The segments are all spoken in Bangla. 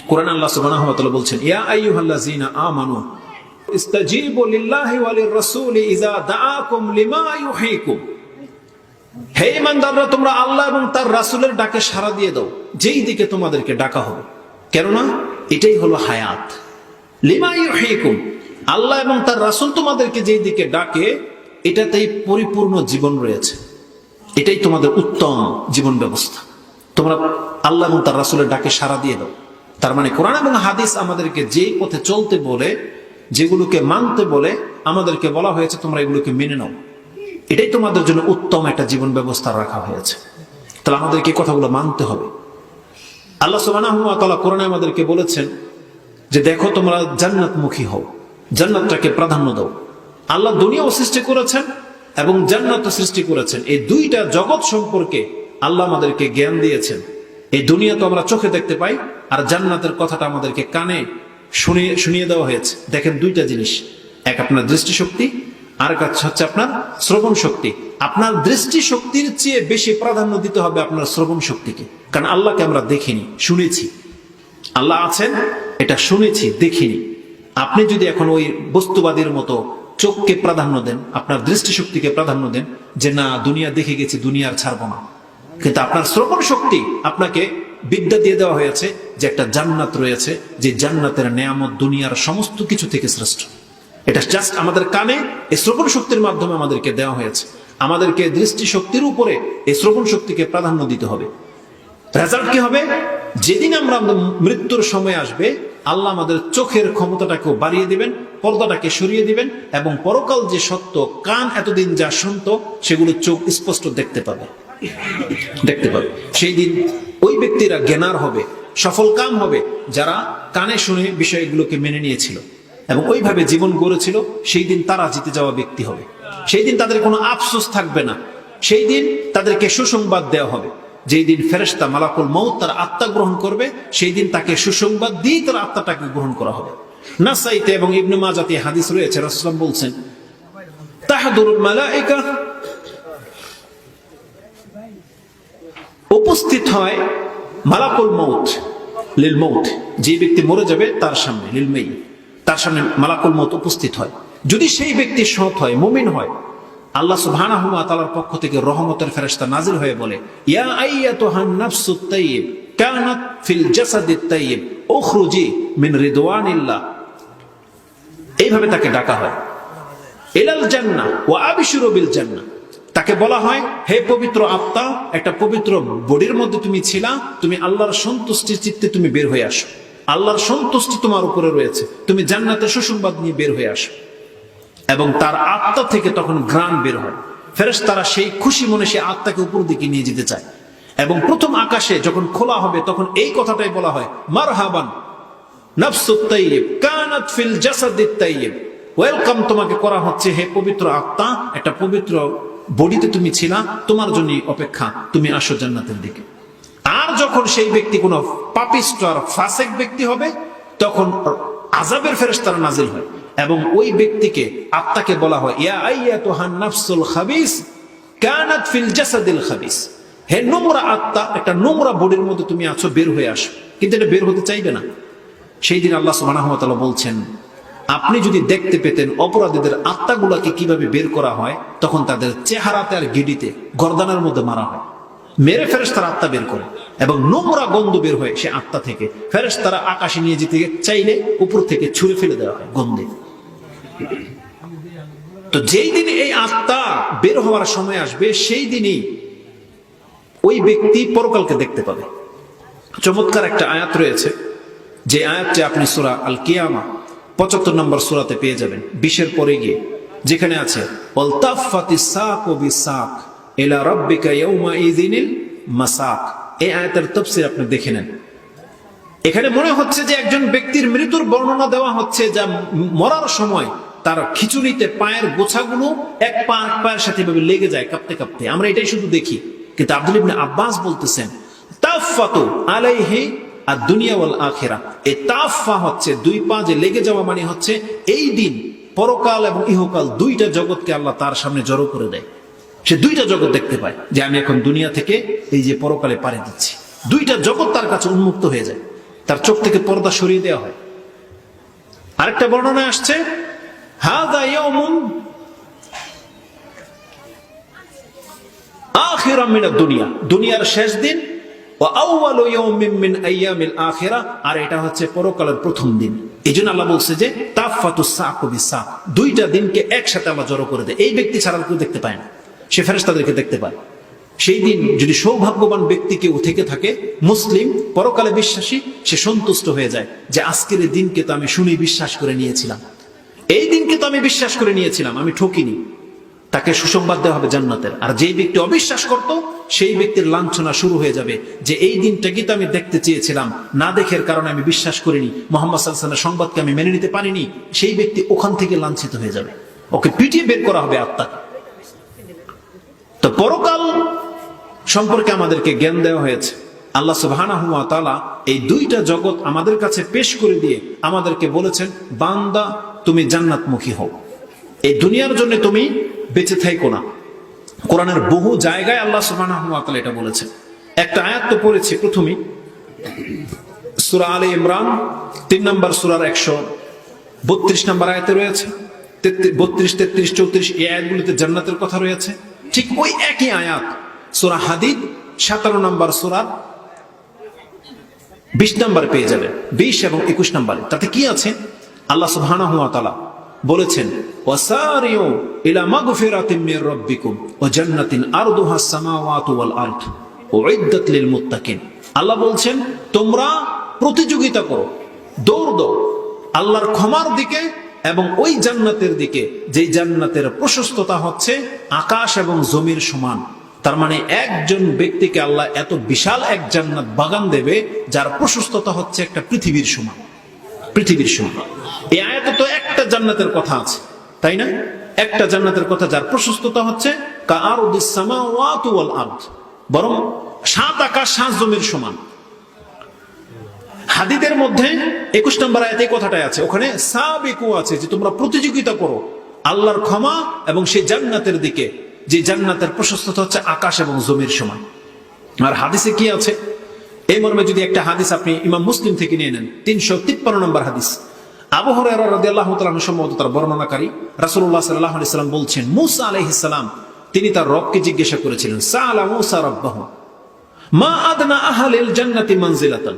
কোরআন আল্লাহ সুবহানাহু ওয়া তাআলা বলছেন, ইয়া আইয়ুহাল্লাযীনা আমানু ইস্তাজীবু লিল্লাহি ওয়া লির-রাসূলি ইযা দাআকুম লিমা ইউহয়িকুম। হে ঈমানদাররা, তোমরা আল্লাহ এবং তার রাসূলের ডাকে সাড়া দিয়ে দাও যেই দিকে তোমাদেরকে ডাকা হবে, কেননা এটাই হলো হায়াত। লিমা ইউহয়িকুম, আল্লাহ এবং তার রাসূল তোমাদেরকে যেই দিকে ডাকে এটাতেই পরিপূর্ণ জীবন রয়েছে, এটাই তোমাদের উত্তম জীবন ব্যবস্থা। তোমরা আল্লাহ এবং তার রাসূলের ডাকে সাড়া দিয়ে দাও। তার মানে কোরআন এবং হাদিস আমাদেরকে যেই পথে চলতে বলে, যেগুলোকে মানতে বলে, আমাদেরকে বলা হয়েছে তোমরা এগুলোকে মেনে নাও, এটাই তোমাদের জন্য উত্তম একটা জীবন ব্যবস্থা রাখা হয়েছে। তাহলে আমাদেরকে এই কথাগুলো মানতে হবে। আল্লাহ সুবহানাহু ওয়া তাআলা কোরআনে আমাদেরকে বলেছেন যে দেখো তোমরা জান্নাতমুখী হও, জান্নাতটাকে প্রাধান্য দাও। আল্লাহ দুনিয়াও সৃষ্টি করেছেন এবং জান্নাতও সৃষ্টি করেছেন। এই দুইটা জগৎ সম্পর্কে আল্লাহ আমাদেরকে জ্ঞান দিয়েছেন। এই দুনিয়া তো আমরা চোখে দেখতে পাই, আর জান্নাতের কথাটা আমাদেরকে কানে শুনিয়ে দেওয়া হয়েছে। দেখেন দুইটা জিনিস, এক আপনার দৃষ্টিশক্তি, আর এক হচ্ছে আপনার শ্রবণ শক্তি। আপনার দৃষ্টিশক্তির চেয়ে বেশি প্রাধান্য দিতে হবে আপনার শ্রবণ শক্তিকে, কারণ আল্লাহকে আমরা দেখিনি, শুনেছি। আল্লাহ আছেন এটা শুনেছি, দেখিনি। আপনি যদি এখন ওই বস্তুবাদীর মতো চোখকে প্রাধান্য দেন, আপনার দৃষ্টিশক্তিকে প্রাধান্য দেন যে না দুনিয়া দেখে গেছি, দুনিয়ার ছাড়বো না, কিন্তু আপনার শ্রবণ শক্তি আপনাকে বিদ্যা দিয়ে দেওয়া হয়েছে যে একটা জান্নাত রয়েছে, যে জান্নাতের নেয়ামত দুনিয়ার সমস্ত কিছু থেকে শ্রেষ্ঠ। এটা জাস্ট আমাদের কানে এই শ্রবণ শক্তির মাধ্যমে আমাদেরকে দেওয়া হয়েছে। আমাদেরকে দৃষ্টিশক্তির উপরে এই শ্রবণ শক্তিকে প্রাধান্য দিতে হবে। রেজাল্ট কি হবে? যেদিন আমরা মৃত্যুর সময় আসবে, আল্লাহ আমাদের চোখের ক্ষমতাটাকে বাড়িয়ে দিবেন, পর্দাটাকে সরিয়ে দিবেন, এবং পরকাল যে সত্য, কান এতদিন যা শুনতো সেগুলো চোখ স্পষ্ট দেখতে পাবে। সেই দিন ওই ব্যক্তিরা জ্ঞানার হবে, সফল কাম হবে যারা কানে শুনে বিষয়গুলোকে মেনে নিয়েছিল এবং ওইভাবে জীবন গড়েছিল। সেই দিন তারা জিতে যাওয়া ব্যক্তি হবে। সেই দিন তাদের কোনো আফসোস থাকবে না। সেই দিন তাদেরকে সুসংবাদ দেওয়া হবে। যেই দিন ফেরেশতা মালাকুল মউত তার আত্মা গ্রহণ করবে, সেই দিন তাকে সুসংবাদ দিয়ে তার আত্মাটাকে গ্রহণ করা হবে। নাসাইতে এবং ইবনে মাজাতে হাদিস রয়েছে, রাসূলুল্লাহ বলছেন তাহদুরুল মালায়েকা, উপস্থিত হয় মালাকুল মউত লিল মউত, যে ব্যক্তি মরে যাবে তার সামনে, লিল মাইয়িত, তার সামনে মালাকুল মউত উপস্থিত হয়। যদি সেই ব্যক্তি সৎ হয়, মুমিন হয়, আল্লাহ সুবহানাহু ওয়া তাআলার পক্ষ থেকে রহমতের ফেরেশতা নাজিল হয়ে বলে, ইয়া আইয়াতুহান নাফসুত তাইয়্যিব কানাত ফিল জাসাদিত তাইয়্যিব উখরুজি মিন রিদওয়ানিল্লাহ। এইভাবে তাকে ডাকা হয়, ইলাল জান্নাহ ওয়া আবশিরু বিল জান্নাহ। তাকে বলা হয়, হে পবিত্র আত্মা, একটা পবিত্র বডির মধ্যে তুমি ছিলা, তুমি আল্লাহর সন্তুষ্টির চিত্তে তুমি বের হয়ে আসো, আল্লাহর সন্তুষ্টি তোমার উপরে রয়েছে, তুমি জান্নাতের সুসংবাদ নিয়ে বের হয়ে আসো। এবং তার আত্মা থেকে তখন ঘ্রাণ বের হয়। ফেরেশতারা সেই খুশি মনে সে আত্মাকে উপর দিকে নিয়ে যেতে চায়, এবং প্রথম আকাশে যখন খোলা হবে তখন এই কথাটাই বলা হয়, মারহাবান নাফসুত তাইয়্যিব কানাত ফিল জাসাদিত তাইয়্যিব, ওয়েলকাম, তোমাকে করা হচ্ছে হে পবিত্র আত্মা, একটা পবিত্র বডিতে তুমি ছিলা, তোমার জন্য অপেক্ষা, তুমি আসো জান্নাতের দিকে। আর যখন সেই ব্যক্তি কোনো পাপিষ্ট আর ফাসিক ব্যক্তি হবে, তখন আযাবের ফেরেশতারা নাজিল হয় এবং ওই ব্যক্তিকে, আত্মাকে বলা হয়, ইয়া আইয়াতুহান নাফসুল খাবিস কানাত ফিল জাসাদিল খাবিস, হে নোংরা আত্মা, একটা নোংরা বডির মধ্যে তুমি আছো, বের হয়ে আসো। কিন্তু এটা বের হতে চাইবে না। সেই দিন আল্লাহ সুবহানাহু ওয়া তাআলা বলছেন, আপনি যদি দেখতে পেতেন অপরাধীদের আত্মাগুলাকে কিভাবে বের করা হয়, তখন তাদের চেহারাতে আর গিডিতে গর্দানের মধ্যে মারা হয়, মেরে ফেরেশতারা আত্মা বের করে, এবং নোংরা গন্ধ বের হয় সে আত্মা থেকে। ফেরেশতারা আকাশে নিয়ে যেতে চাইলে উপর থেকে ছুঁড়ে ফেলে দেওয়া হয় গন্ধে। তো যেই দিন এই আত্মা বের হওয়ার সময় আসবে, সেই দিনই ওই ব্যক্তি পরকালকে দেখতে পাবে। চমৎকার একটা আয়াত রয়েছে, যে আয়াতটি আপনি সূরা আল কিয়ামা 75 নম্বর সূরাতে পেয়ে যাবেন, 20-এর পরে গিয়ে, যেখানে আছে ওয়ালতাফাতিস সাকু বিসাক ইলা রাব্বিকা ইয়াউমা ইযিনিল মাসাক। এই আয়াতের তাফসীর আপনি দেখে নেন। এখানে মনে হচ্ছে যে একজন ব্যক্তির মৃত্যুর বর্ণনা দেওয়া হচ্ছে, যা মরার সময় তার খিচুড়িতে পায়ের গোছাগুলো এক পায়ের সাথে এভাবে লেগে যায় কাঁপতে কাঁপতে। আমরা এটাই শুধু দেখি, কিন্তু আব্দুল্লাহ ইবনে আব্বাস বলতেছেন তাফাতু আলাইহি আদ-দুনিয়া ওয়াল আখিরা। এই তাফা হচ্ছে দুই পা যে লেগে যাওয়া, মানে হচ্ছে এই দিন পরকাল এবং ইহকাল দুইটা জগৎকে আল্লাহ তার সামনে জড়ো করে দেয়। সে দুইটা জগৎ দেখতে পায়, যে আমি এখন দুনিয়া থেকে এই যে পরকালে পাড়ি দিচ্ছি, দুইটা জগৎ তার কাছে উন্মুক্ত হয়ে যায়। তার চোখ থেকে পর্দা সরিয়ে দেওয়া হয়। আরেকটা বর্ণনা আসছে, হাযা ইয়াউমুন আখিরা মিনাদ দুনিয়া, দুনিয়ার শেষ দিন, ওয়া আউয়ালু ইয়াউমিন মিন আইয়ামিল আখিরা, আর এটা হচ্ছে পরকালের প্রথম দিন। এইজন্য আল্লাহ বলছে যে তাফাতুস সাকু বিসাক, দুইটা দিনকে একসাথে আল্লাহ জড়ো করে দেয়। এই ব্যক্তি ছাড়া কেউ দেখতে পায় না, সে ফেরেশতাদেরকে দেখতে পায়। সেই দিন যদি সৌভাগ্যবান ব্যক্তি কেউ থেকে থাকে, মুসলিম, পরকালে বিশ্বাসী, সে সন্তুষ্ট হয়ে যায় যে আজকের এই দিনকে তো আমি শুনে বিশ্বাস করে নিয়েছিলাম, এই দিনকে তো আমি বিশ্বাস করে নিয়েছিলাম, আমি ঠকিনি। তাকে সুসংবাদ দেওয়া হবে জান্নাতের। আর যেই ব্যক্তি অবিশ্বাস করত, সেই ব্যক্তির লাঞ্ছনা শুরু হয়ে যাবে যে এই দিনটাকে তো আমি দেখতে চেয়েছিলাম, না দেখের কারণে আমি বিশ্বাস করিনি, মুহাম্মদ সাল্লাল্লাহু আলাইহি ওয়াসাল্লামের সংবাদকে আমি মেনে নিতে পারিনি। সেই ব্যক্তি ওখান থেকে লাঞ্ছিত হয়ে যাবে, ওকে পিটিয়ে বের করা হবে আত্মাকে। তো পরকাল সম্পর্কে আমাদেরকে জ্ঞান দেওয়া হয়েছে। আল্লাহ সুবহানাহু ওয়া তাআলা এই দুইটা জগৎ আমাদের কাছে পেশ করে দিয়ে আমাদেরকে বলেছেন, বান্দা তুমি জান্নাতমুখী হও, এই দুনিয়ার জন্য তুমি বেঁচে থাকো না। কোরআনের বহু জায়গায় আল্লাহ সুবহানাহু ওয়া তাআলা এটা বলেছেন। একটা আয়াত তো পড়েছি প্রথমে, সূরা আলে ইমরান 3 নম্বর সূরার 132 নম্বর আয়াতে রয়েছে, 32, 33, 34 এই আয়াতগুলোতে জান্নাতের কথা রয়েছে। ঠিক ওই একই আয়াত সূরা হাদিদ 57 নম্বর সূরার 20 নম্বর পেয়ে যাবেন, 20 এবং 21 নম্বরে। তাতে কি আছে? আল্লাহ সুবহানাহু ওয়া তাআলা বলেছেন, ওয়াসারিউ ইলা মাগফিরাতিম মির রাব্বিকুম ওয়া জান্নাতিন আরদুহাস সামাওয়াতু ওয়াল আরদ উইদ্দাত লিল মুত্তাকিন। আল্লাহ বলছেন, তোমরা প্রতিযোগিতা করো, দৌড় দাও আল্লাহর ক্ষমার দিকে এবং ওই জান্নাতের দিকে, যেই জান্নাতের প্রশস্ততা হচ্ছে আকাশ এবং জমির সমান। তার মানে একজন ব্যক্তিকে আল্লাহ এত বিশাল এক জান্নাত বাগান দেবে যার প্রশস্ততা হচ্ছে একটা পৃথিবীর সমান, পৃথিবীর সমান। এই আয়াতে তো একটা জান্নাতের কথা আছে, তাই না? একটা জান্নাতের কথা যার প্রশস্ততা হচ্ছে কাআরদিস সামাওয়াতু ওয়াল আরদ, বরং 7 আকাশ 7 জমির সমান। হাদিদের মধ্যে 21 নম্বর আয়াতে এই কথাটাই আছে, ওখানে সাবিকু আছে যে তোমরা প্রতিযোগিতা করো আল্লাহর ক্ষমা এবং সেই জান্নাতের দিকে, যে জান্নাতের প্রশস্ততা হচ্ছে আকাশ এবং জমির সমান। আর হাদিসে কি আছে? এই মর্মে যদি একটা হাদিস আপনি ইমাম মুসলিম থেকে নিয়ে নেন, 353 নম্বর হাদিস, আবু হুরায়রা রাদিয়াল্লাহু তাআলা আনহু সম্ভবত তার বর্ণনাকারী, রাসূলুল্লাহ সাল্লাল্লাহু আলাইহি সাল্লাম বলছেন, মুসা আলাইহিস সালাম তিনি তার রবকে জিজ্ঞাসা করেছিলেন, সাআলা মুসা রাব্বাহু মা আদনা আহলিল জান্নাতি মানজিলাতান।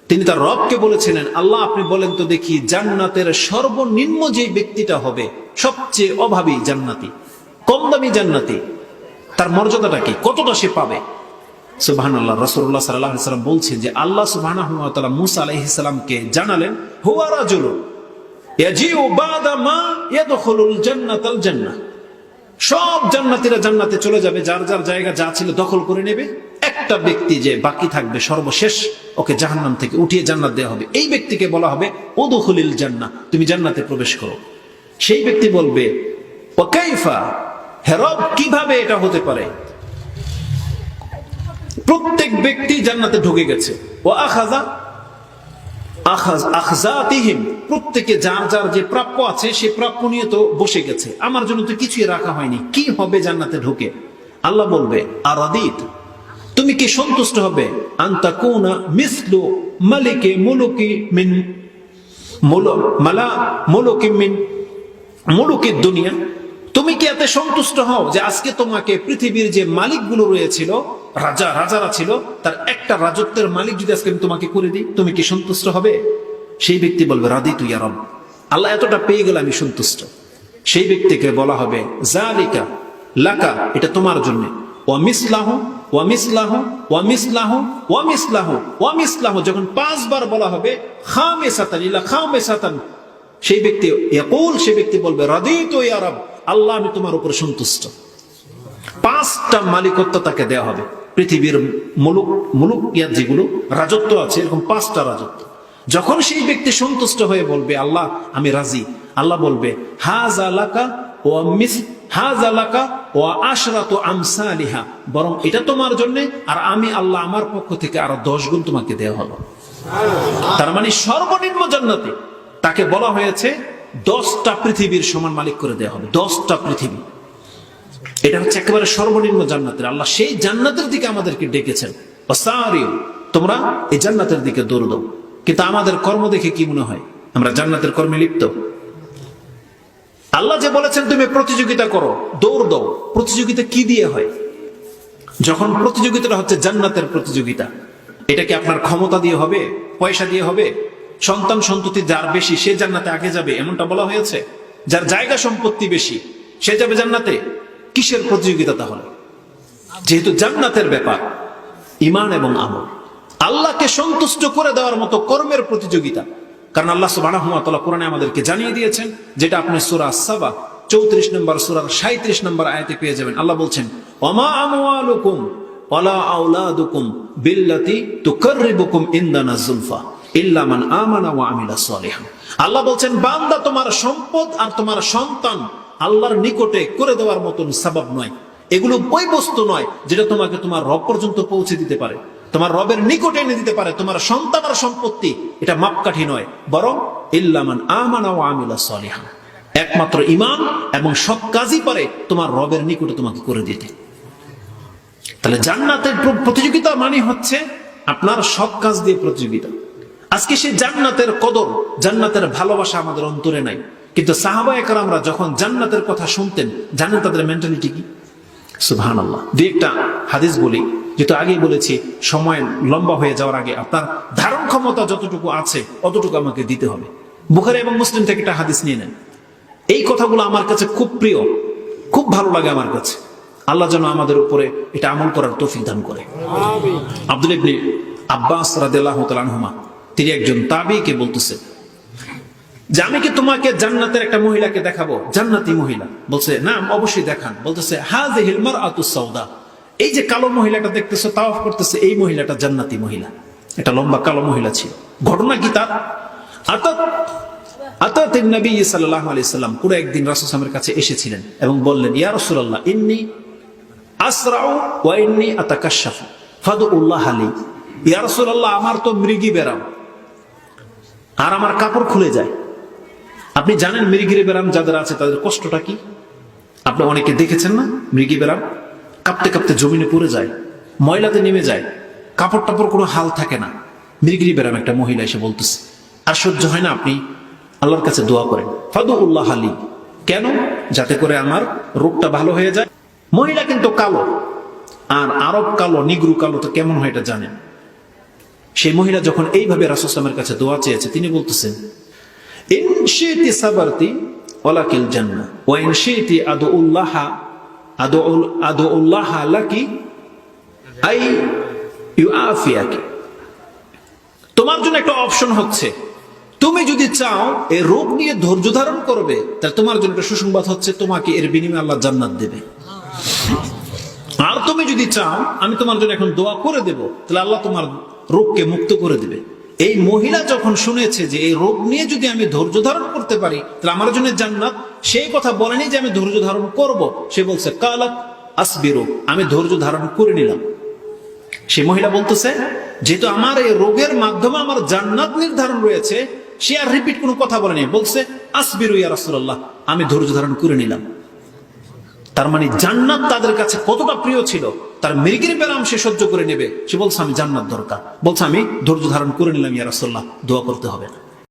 তিনি তার রবকে বলেছিলেন, আল্লাহ আপনি বলেন তো দেখি জান্নাতের সর্বনিম্ন যে ব্যক্তিটা হবে, সবচেয়ে অভাবী জান্নাতি, কম দামি জান্নাতি, তার মর্যাদাটা কি, কতটা সে পাবে? সুবহানাল্লাহ। রাসূলুল্লাহ সাল্লাল্লাহু আলাইহি ওয়াসাল্লাম বলছেন যে আল্লাহ সুবহানাহু ওয়া তাআলা মুসা আলাইহিস সালামকে জানালেন, হুয়া রাজুলুন ইয়াজিউ বাদা মা ইয়াদখুলুল জান্নাতাল জান্নাহ। সব জান্নাতীরা জান্নাতে চলে যাবে, যার যার জায়গা যা ছিল দখল করে নেবে। একটা ব্যক্তি যে বাকি থাকবে সর্বশেষ, ওকে জাহান্নাম থেকে উঠিয়ে জান্নাত দেওয়া হবে। এই ব্যক্তিকে বলা হবে উদখুলিল জান্নাহ, তুমি জান্নাতে প্রবেশ করো। সেই ব্যক্তি বলবে, ওয়া কাইফা, হে রব কিভাবে এটা হতে পারে? প্রত্যেক ব্যক্তি জান্নাতে ঢুকে গেছে, ওয়া আখযাতিহিম, প্রত্যেকে যার যার যে প্রাপ্য আছে সে প্রাপ্য নিয়ে তো বসে গেছে, আমার জন্য তো কিছুই রাখা হয়নি, কি হবে জান্নাতে ঢুকে? আল্লাহ বলবে, আরাদিত, তুমি কি সন্তুষ্ট হবে? আনতাকুনা মিসলু মালিকি মুলুকি মিন মুলুকিদ দুনিয়া, তুমি কি এতে সন্তুষ্ট হও যে আজকে তোমাকে পৃথিবীর যে মালিকগুলো রয়েছিল, রাজারা ছিল, তার একটা রাজত্বের মালিক যদি আজকে আমি তোমাকে করে দিই, তুমি কি সন্তুষ্ট হবে? সেই ব্যক্তি বলবে, রাদিতু ইয়া রাব, আল্লাহ এতটা পেয়ে গেলে আমি সন্তুষ্ট। সেই ব্যক্তিকে বলা হবে, যালিকা লাকা, এটা তোমার জন্য, ওয়া মিসলাহু ওয়া মিসলাহু ওয়া মিসলাহু ওয়া মিসলাহু ওয়া মিসলাহু, যখন 5 বার বলা হবে, খামিসাতান ইলা খামিসাতান, সেই ব্যক্তি ইয়াকুল, সেই ব্যক্তি বলবে, রাদিতু ইয়া রাব, আল্লাহ আমি তোমার উপর সন্তুষ্ট। 5টা মালিকত্ব তাকে দেওয়া হবে, পৃথিবীর মুলুকিয়াত যেগুলো রাজত্ব আছে, এরকম 5টা রাজত্ব। যখন সেই ব্যক্তি সন্তুষ্ট হয়ে বলবে, আল্লাহ আমি রাজি, আল্লাহ বলবে, হাযা লাকা ওয়া হাযা লাকা ওয়া আশরাতু আমসালিহা, বরং এটা তোমার জন্য, আর আমি আল্লাহ আমার পক্ষ থেকে আরো 10 গুণ তোমাকে দেওয়া হবে। তার মানে সর্বনিম্ন জান্নাতে তাকে বলা হয়েছে 10টা পৃথিবীর সমান মালিক করে দেওয়া হবে, 10টা পৃথিবী। এটা হচ্ছে একেবারে সর্বনিম্ন জান্নাতের। আল্লাহ সেই জান্নাতের দিকে আমাদেরকে ডেকেছেন, ওয়াসারিউ, তোমরা এই জান্নাতের দিকে দৌড় দাও। কিন্তু আমাদের কর্ম দেখে কি মনে হয় আমরা জান্নাতের কর্মে লিপ্ত? আল্লাহ যে বলেছেন তুমি প্রতিযোগিতা করো, দৌড় দাও, প্রতিযোগিতা কি দিয়ে হয়? যখন প্রতিযোগিতাটা হচ্ছে জান্নাতের প্রতিযোগিতা, এটা কি আপনার ক্ষমতা দিয়ে হবে, পয়সা দিয়ে হবে? সন্তান সন্ততি যার বেশি সে জান্নাতে আগে যাবে এমনটা বলা হয়েছে? যার জায়গা সম্পত্তি বেশি সে যাবে জান্নাতে? কিসের প্রতিযোগিতা তাহলে? যেহেতু জান্নাতের ব্যাপার ঈমান এবং আমল, আল্লাহকে সন্তুষ্ট করে দেওয়ার মতো কর্মের প্রতিযোগিতা। কারণ আল্লাহ সুবহানাহু ওয়া তাআলা কোরআনে আমাদেরকে জানিয়ে দিয়েছেন, যেটা আপনি সূরা সাবা 34 নম্বর সূরার 37 নম্বর আয়াতে পেয়ে যাবেন। আল্লাহ বলছেন, ওয়ামা আমওয়ালুকুম ওয়ালা আওলাদুকুম বিল্লাতি তুকাররিবুকুম ইনদানা যুলফা ইল্লা মান আমানা ওয়া আমিলা সলিহান। আল্লাহ বলছেন, বান্দা তোমার সম্পদ আর তোমার সন্তান আল্লাহর নিকটে করে দেওয়ার মতন সাবাব নয়। এগুলো ওই বস্তু নয় যেটা তোমাকে তোমার রব পর্যন্ত পৌঁছে দিতে পারে, তোমার রবের নিকটে এনে দিতে পারে। তোমার সন্তান আর সম্পত্তি এটা মাপকাঠি নয়, বরং ইল্লা মান আমানা ওয়া আমিলা সলিহান, একমাত্র ঈমান এবং সৎ কাজই পারে তোমার রবের নিকটে তোমাকে করে দিতে। তাহলে জান্নাতের প্রতিযোগিতা মানে হচ্ছে আপনার সৎ কাজ দিয়ে প্রতিযোগিতা। আজকে সেই জান্নাতের কদর, জান্নাতের ভালোবাসা আমাদের অন্তরে নাই। কিন্তু সাহাবায়ে কেরামরা যখন জান্নাতের কথা শুনতেন, জানেন তাদের মেন্টালিটি কি? সুবহানাল্লাহ। দুই একটা হাদিস বলি, যেহেতু আগেই বলেছি সময় লম্বা হয়ে যাওয়ার আগে আপনার ধারণ ক্ষমতা যতটুকু আছে অতটুকু আমাকে দিতে হবে। বুখারী এবং মুসলিম থেকে একটা হাদিস নিয়ে নেন। এই কথাগুলো আমার কাছে খুব প্রিয়, খুব ভালো লাগে আমার কাছে। আল্লাহ যেন আমাদের উপরে এটা আমল করার তৌফিক দান করে। আব্দুল্লাহ ইবনে আব্বাস রাদিয়াল্লাহু তাআলা আনহুমা, তিনি একজন তাবিঈকে বলতেছে যে আমি কি তোমাকে জান্নাতের একটা মহিলাকে দেখাবো, জান্নাতি মহিলা? বলছে না, অবশ্যই দেখান। বলতেছে, হাযিহিল মারআতু সাউদা, এই যে কালো মহিলাটা দেখতেছো তাওয়াফ করতেছে, এই মহিলাটা জান্নাতি মহিলা। এটা লম্বা কালো মহিলা ছিল। ঘটনা কি তার? আতাত নবী সাল্লাল্লাহু আলাইহি সাল্লাম পুরো একদিন রাসূল সাল্লাল্লাহু আলাইহি ওয়াসাল্লামের কাছে এসেছিলেন এবং বললেন, ইয়া রাসূলুল্লাহ, ইন্নী আসরাউ ওয়া ইন্নী আতাকাশশাফু ফাদউল্লাহ আলী। ইয়া রাসূলুল্লাহ, আমার তো মৃগী ব্যারাম আর আমার কাপড় খুলে যায়। আপনি জানেন মৃগী ব্যারাম যাদের আছে তাদের কষ্টটা কি? আপনি অনেকে দেখেছেন না? মৃগী ব্যারাম কাঁপতে কাঁপতে জমিনে পড়ে যায়, ময়লাতে নেমে যায়, কাপড় টাপড় কোনো হাল থাকে না। মৃগী ব্যারাম একটা মহিলা এসে বলতেছে, আর সহ্য হয় না, আপনি আল্লাহর কাছে দোয়া করেন, ফাদউল্লাহ আলী। কেন? যাতে করে আমার রোগটা ভালো হয়ে যায়। মহিলা কিন্তু কালো, আর আরব কালো, নিগ্রু কালো তো কেমন হয় এটা জানেন। সেই মহিলা যখন এইভাবে রাসূল সাল্লাল্লাহু আলাইহি ওয়াসাল্লামের কাছে দোয়া চেয়েছে, তিনি বলতেছেন, ইন শি'তি সাবারতি ওয়ালাকিল জান্নাহ ওয়া ইন শি'তি আদউল্লাহ লাকি আই ইউআফিয়াকি। তোমার জন্য একটা অপশন হচ্ছে, তুমি যদি চাও এই রোগ নিয়ে ধৈর্য ধারণ করবে, তাহলে তোমার জন্য একটা সুসংবাদ হচ্ছে তোমাকে এর বিনিময়ে আল্লাহ জান্নাত দেবে। আর তুমি যদি চাও আমি তোমার জন্য এখন দোয়া করে দেব, তাহলে আল্লাহ তোমার রোগকে মুক্ত করে দেবে। এই মহিলা যখন শুনেছে যে এই রোগ নিয়ে যদি আমি ধৈর্য ধারণ করতে পারি তাহলে আমার জন্য জান্নাত, সেই কথা বলেনি যে আমি ধৈর্য ধারণ করব, সে বলছে কালাত আসবিরু, আমি ধৈর্য ধারণ করে নিলাম। সে মহিলা বলতেছে, যেহেতু আমার এই রোগের মাধ্যমে আমার জান্নাত নির্ধারণ রয়েছে, সে আর রিপিট কোনো কথা বলেনি, বলছে আসবিরু ইয়া রাসূলুল্লাহ, আমি ধৈর্য ধারণ করে নিলাম। তার মানে জান্নাত তাদের কাছে কতটা প্রিয় ছিল, তার মৃগীর ব্যারাম সে সহ্য করে নেবে। সে বলছে আমি জান্নাত দরকার, বলছে আমি ধৈর্য ধারণ করে নিলাম ইয়া রাসূলুল্লাহ, দোয়া করতে হবে না।